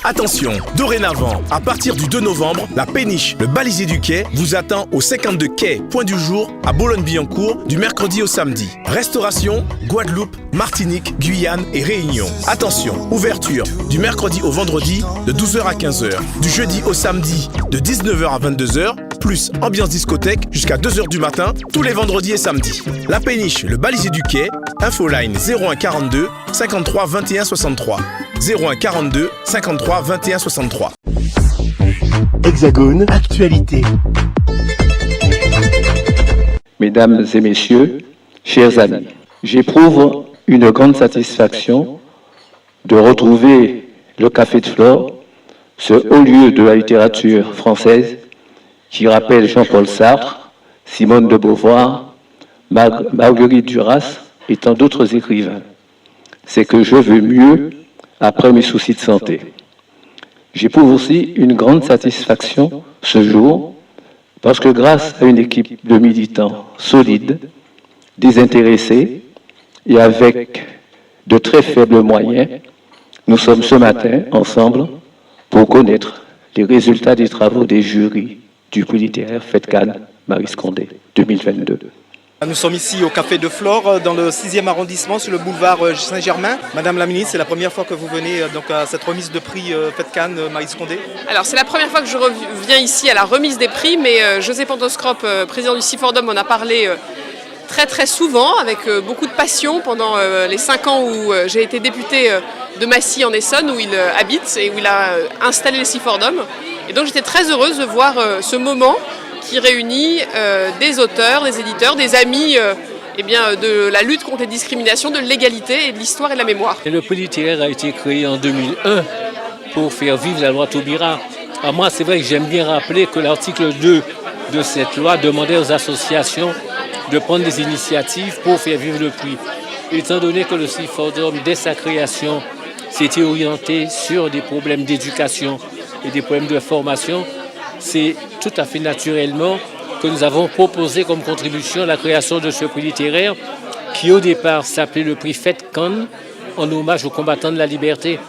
Attention, dorénavant, à partir du 2 novembre, la péniche, le balisier du quai, vous attend au 52 quai, point du jour, à Boulogne-Billancourt, du mercredi au samedi. Restauration, Guadeloupe, Martinique, Guyane et Réunion. Attention, ouverture du mercredi au vendredi de 12h à 15h, du jeudi au samedi de 19h à 22h, plus ambiance discothèque jusqu'à 2h du matin, tous les vendredis et samedis. La péniche, le balisier du quai, infoline 01 42 53 21 63. 01 42 53 21 63. Hexagone, actualité. Mesdames et messieurs, chers amis, j'éprouve une grande satisfaction de retrouver le Café de Flore, ce haut lieu de la littérature française qui rappelle Jean-Paul Sartre, Simone de Beauvoir, Marguerite Duras et tant d'autres écrivains. C'est que je veux mieux après mes soucis de santé. J'éprouve aussi une grande satisfaction ce jour parce que grâce à une équipe de militants solides, désintéressés et avec de très faibles moyens, nous sommes ce matin ensemble pour connaître les résultats des travaux des jurys du prix littéraire FEDCAN Maryse Condé 2022. Nous sommes ici au Café de Flore, dans le 6e arrondissement, sur le boulevard Saint-Germain. Madame la ministre, c'est la première fois que vous venez donc, à cette remise de prix FEDCAN Maryse Condé? Alors c'est la première fois que je reviens ici à la remise des prix, mais José Pantoscrope, président du CIFORDOM, en a parlé très souvent, avec beaucoup de passion pendant les 5 ans où j'ai été députée de Massy en Essonne, où il habite et où il a installé le CIFORDOM. Et donc j'étais très heureuse de voir ce moment qui réunit des auteurs, des éditeurs, des amis de la lutte contre les discriminations, de l'égalité et de l'histoire et de la mémoire. Et le prix littéraire a été créé en 2001 pour faire vivre la loi Taubira. Alors moi, c'est vrai que j'aime bien rappeler que l'article 2 de cette loi demandait aux associations de prendre des initiatives pour faire vivre le prix. Étant donné que le CIFORDOM, dès sa création, s'était orienté sur des problèmes d'éducation et des problèmes de formation, c'est tout à fait naturellement que nous avons proposé comme contribution la création de ce prix littéraire qui au départ s'appelait le prix FEDCAN en hommage aux combattants de la liberté.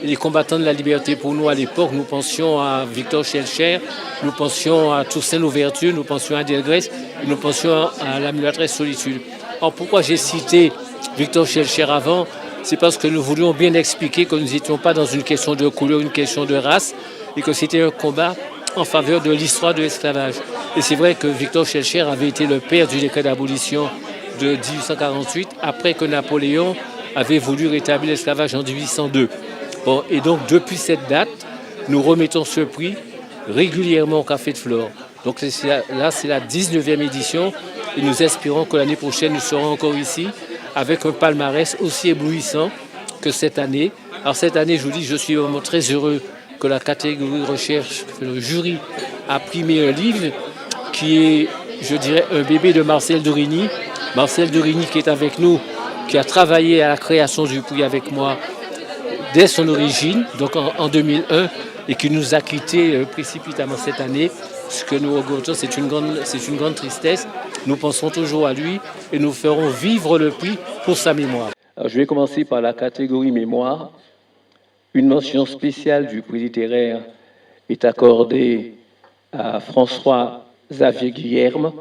Et les combattants de la liberté, pour nous à l'époque, nous pensions à Victor Schœlcher, nous pensions à Toussaint Louverture, nous pensions à Delgrès, nous pensions à la mulâtresse Solitude. Alors pourquoi j'ai cité Victor Schœlcher avant? C'est parce que nous voulions bien expliquer que nous n'étions pas dans une question de couleur, une question de race, et que c'était un combat en faveur de l'histoire de l'esclavage. Et c'est vrai que Victor Schœlcher avait été le père du décret d'abolition de 1848, après que Napoléon avait voulu rétablir l'esclavage en 1802. Bon, et donc depuis cette date, nous remettons ce prix régulièrement au Café de Flore. Donc là, c'est la 19e édition, et nous espérons que l'année prochaine, nous serons encore ici, avec un palmarès aussi éblouissant que cette année. Alors cette année, je vous dis, je suis vraiment très heureux que la catégorie recherche, que le jury a primé un livre qui est, je dirais, un bébé de Marcel Dorigny. Marcel Dorigny qui est avec nous, qui a travaillé à la création du prix avec moi dès son origine, donc en 2001, et qui nous a quittés précipitamment cette année. Ce que nous regrettons, c'est une grande tristesse. Nous pensons toujours à lui et nous ferons vivre le prix pour sa mémoire. Alors, je vais commencer par la catégorie mémoire. Une mention spéciale du prix littéraire est accordée à François-Xavier Guillerme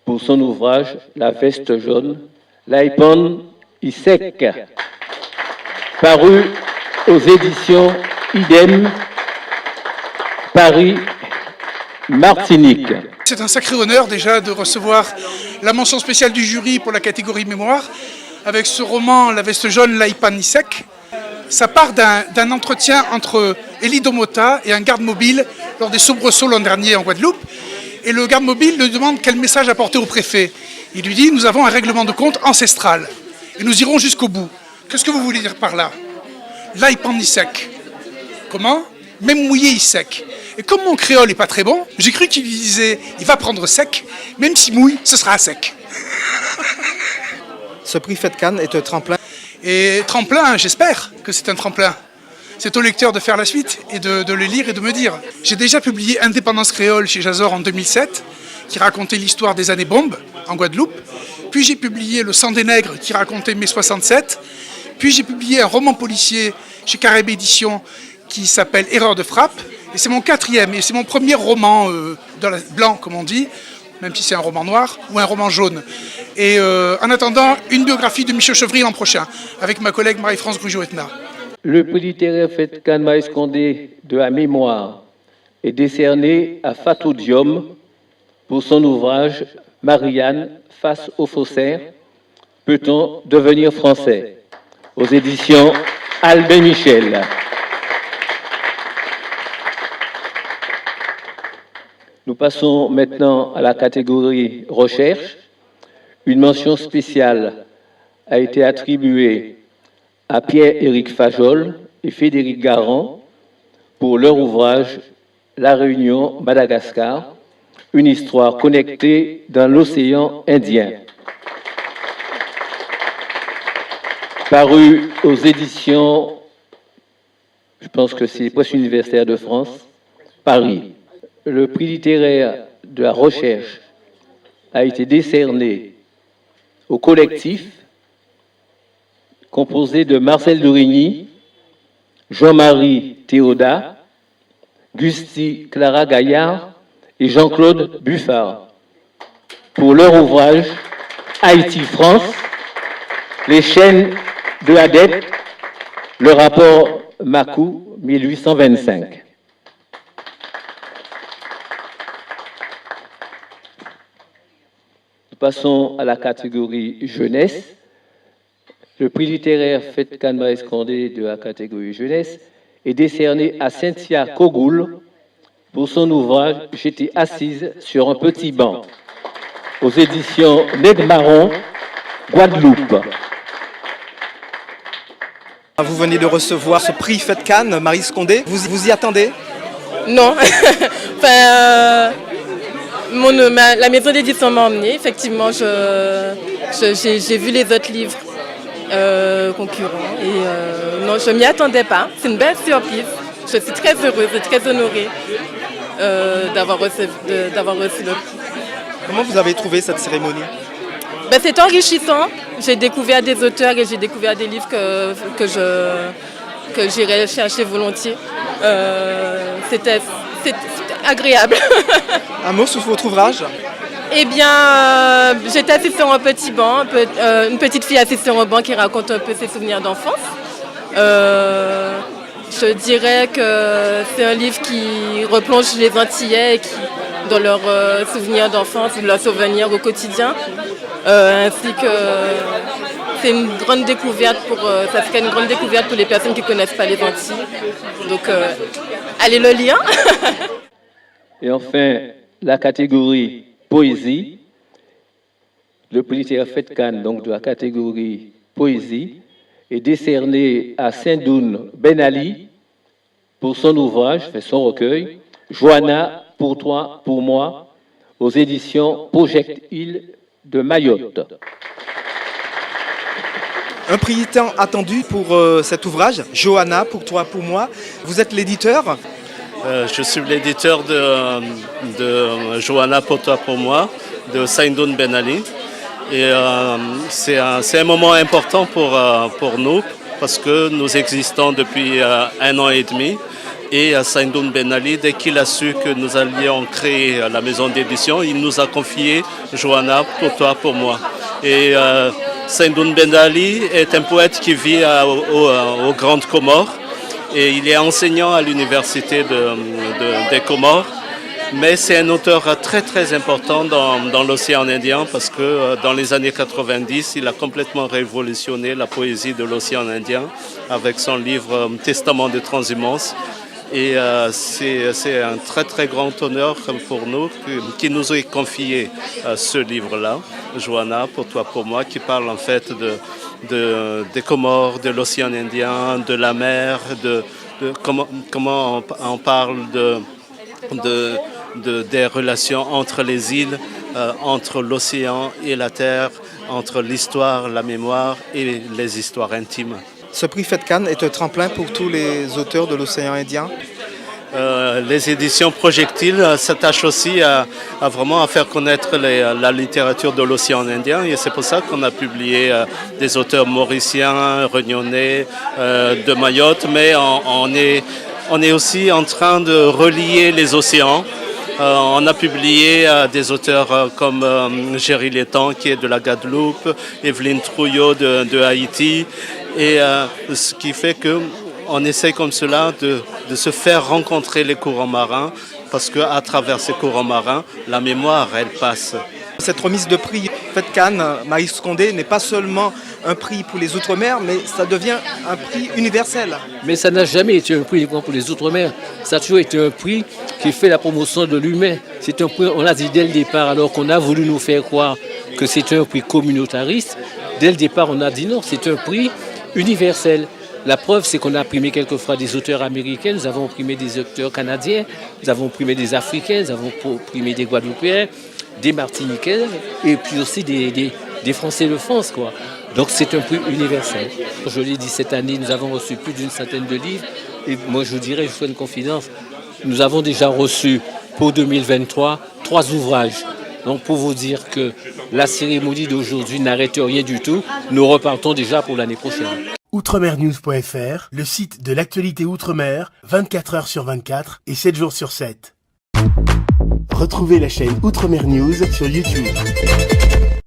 pour son ouvrage La veste jaune, Laipan Isek, paru aux éditions Idem, Paris, Martinique. C'est un sacré honneur déjà de recevoir la mention spéciale du jury pour la catégorie mémoire avec ce roman La veste jaune, Laipan Isek. Ça part d'un entretien entre Élie Domota et un garde mobile lors des soubresauts l'an dernier en Guadeloupe. Et le garde mobile lui demande quel message apporter au préfet. Il lui dit « Nous avons un règlement de compte ancestral et nous irons jusqu'au bout. » Qu'est-ce que vous voulez dire par là? Laipan Isek. Comment? Même mouillé, il sec. Et comme mon créole n'est pas très bon, j'ai cru qu'il disait « Il va prendre sec, même s'il mouille, ce sera à sec. » Ce prix FEDCAN est un tremplin. Et tremplin, j'espère que c'est un tremplin. C'est au lecteur de faire la suite et de le lire et de me dire. J'ai déjà publié Indépendance créole chez Jazor en 2007, qui racontait l'histoire des années bombes en Guadeloupe. Puis j'ai publié Le sang des nègres, qui racontait mai 67. Puis j'ai publié un roman policier chez Carib Éditions, qui s'appelle Erreur de frappe. Et c'est mon 4e et c'est mon premier roman blanc, comme on dit, même si c'est un roman noir ou un roman jaune. Et en attendant, une biographie de Michel Chevry l'an prochain, avec ma collègue Marie-France Grugeot-Etna. Le prix littéraire FETCAN Maïs Condé de la mémoire est décerné à Fatou Diom pour son ouvrage Marianne face aux faussaires, peut-on devenir français, aux éditions Albin Michel. Nous passons maintenant à la catégorie recherche. Une mention spéciale a été attribuée à Pierre-Éric Fajol et Frédéric Garand pour leur ouvrage La Réunion Madagascar, une histoire connectée dans l'océan Indien. Paru aux éditions, je pense que c'est Presse universitaire de France, Paris. Le prix littéraire de la recherche a été décerné au collectif composé de Marcel Dorigny, Jean-Marie Théodat, Gusty Clara Gaillard et Jean-Claude Buffard pour leur ouvrage Haïti-France, les chaînes de la dette, le rapport Macou 1825. Nous passons à la catégorie jeunesse. Le prix littéraire FETCAN Maïs Condé de la catégorie jeunesse est décerné à Cynthia Kogoul pour son ouvrage « J'étais assise sur un petit banc » aux éditions Nègre-Marron, Guadeloupe. Vous venez de recevoir ce prix FETCAN Maïs Condé. Vous y attendez? Non. La maison d'édition m'a emmenée. Effectivement, j'ai vu les autres livres concurrents et non, je ne m'y attendais pas. C'est une belle surprise. Je suis très heureuse et très honorée d'avoir reçu le prix. Comment vous avez trouvé cette cérémonie? C'est enrichissant. J'ai découvert des auteurs et j'ai découvert des livres que j'irais chercher volontiers. C'était agréable. Un mot sur votre ouvrage? Eh bien, j'étais assise sur un petit banc, une petite fille assise sur un banc qui raconte un peu ses souvenirs d'enfance. Je dirais que c'est un livre qui replonge les Antillais dans leurs souvenirs d'enfance, leurs souvenirs au quotidien, ainsi que c'est une grande découverte ça serait une grande découverte pour les personnes qui ne connaissent pas les Antilles. Donc, allez le lire. Et enfin, la catégorie poésie, le prix littéraire FETCAN, donc de la catégorie poésie, est décerné à Saint-Doun Ben Ali pour son ouvrage, son recueil, Johanna, pour toi, pour moi, aux éditions Project-Île de Mayotte. Un prix tant attendu pour cet ouvrage, Johanna, pour toi, pour moi. Vous êtes l'éditeur? Je suis l'éditeur de Johanna, pour toi, pour moi, de Saint-Doun Ben Ali. Et c'est un moment important pour nous parce que nous existons depuis 1 an et demi. Et Saint-Doun Ben Ali, dès qu'il a su que nous allions créer la maison d'édition, il nous a confié Johanna, pour toi, pour moi. Et Saint-Doun Ben Ali est un poète qui vit aux Grandes Comores. Et il est enseignant à l'université des Comores, mais c'est un auteur très très important dans l'océan Indien parce que dans les années 90, il a complètement révolutionné la poésie de l'océan Indien avec son livre Testament de transhumance. Et c'est un très très grand honneur pour nous qui nous ait confié ce livre-là, Johanna, pour toi, pour moi, qui parle en fait des Comores, de l'océan Indien, de la mer, de comment on parle des relations entre les îles, entre l'océan et la terre, entre l'histoire, la mémoire et les histoires intimes. Ce prix FETCAN est un tremplin pour tous les auteurs de l'océan Indien. Les éditions Project-Île s'attachent aussi à vraiment faire connaître la littérature de l'océan Indien et c'est pour ça qu'on a publié des auteurs mauriciens, réunionnais, de Mayotte, mais on est on est aussi en train de relier les océans. On a publié des auteurs comme Géry Létang qui est de la Guadeloupe, Evelyne Trouillot de Haïti, et ce qui fait qu'on essaye comme cela de se faire rencontrer les courants marins, parce qu'à travers ces courants marins, la mémoire, elle passe. Cette remise de prix Fête Cannes, Maïs Condé, n'est pas seulement un prix pour les Outre-mer, mais ça devient un prix universel. Mais ça n'a jamais été un prix uniquement pour les Outre-mer. Ça a toujours été un prix qui fait la promotion de l'humain. C'est un prix, on l'a dit dès le départ, alors qu'on a voulu nous faire croire que c'était un prix communautariste. Dès le départ, on a dit non, c'est un prix universel. La preuve, c'est qu'on a primé quelquefois des auteurs américains, nous avons primé des auteurs canadiens, nous avons primé des Africains, nous avons primé des Guadeloupéens, des Martiniquais et puis aussi des Français de France, quoi. Donc c'est un prix universel. Je l'ai dit, cette année, nous avons reçu plus d'une centaine de livres. Et moi, je vous dirais, je fais une confidence, nous avons déjà reçu pour 2023 3 ouvrages. Donc pour vous dire que la cérémonie d'aujourd'hui n'arrête rien du tout, nous repartons déjà pour l'année prochaine. Outremernews.fr, le site de l'actualité Outre-mer, 24 heures sur 24 et 7 jours sur 7. Retrouvez la chaîne Outremer News sur YouTube.